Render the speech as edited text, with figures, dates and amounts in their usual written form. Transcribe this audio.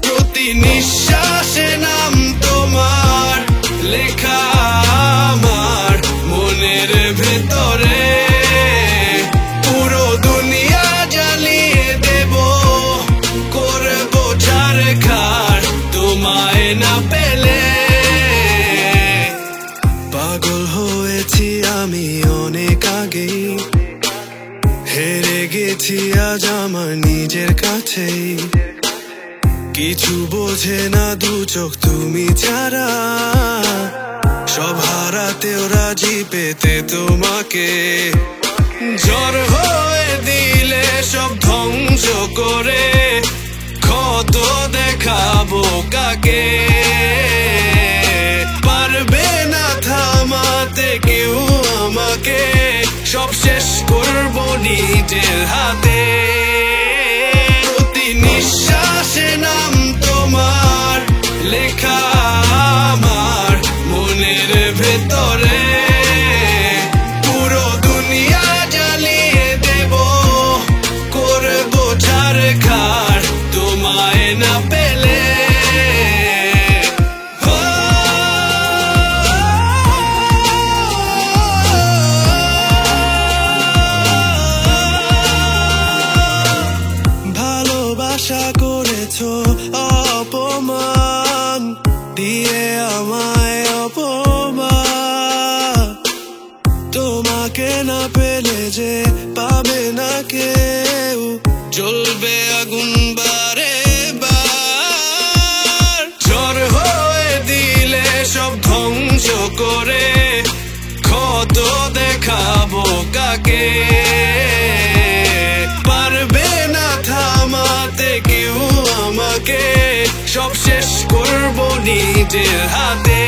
প্রতি নিঃশ্বাসে নাম তোমার লেখা আমার মনের ভেতরে, পুরো দুনিয়া জ্বালিয়ে দেব, করব ছারখার তোমায় না পেলে। পাগল হয়েছি আমি অনেক আগেই, হেরে গেছি আজ আমার নিজের কাছেই। কিছু বোঝে না দু চোখ তুমি ছাড়া, সব হারাতেও রাজি পেতে তোমাকে। ঝড় হয়ে দিলে সব ধ্বংস করে, ক্ষত দেখাবো কাকে। পারবে না থামাতে কেউ আমাকে, সব শেষ করবো নিজের হাতে। প্রতি নিঃশ্বাসে নাম তোমার লেখা আমার মনের ভেতরে, পুরো দুনিয়া জ্বালিয়ে দেব, করবো ছারখার তোমায় না পেলে। ভালোবাসা করেছো অপমান দিয়ে আমায় অপমান, তোমাকে না পেলে যে পাবে না কেউ, জ্বলবে আগুন বারে বার। ঝড় হয়ে দিলে সব ধ্বংস করে, ক্ষত দেখাবো কাকে। পারবে না থামাতে কেউ আমাকে, সব শেষ করবো নিজের হাতে।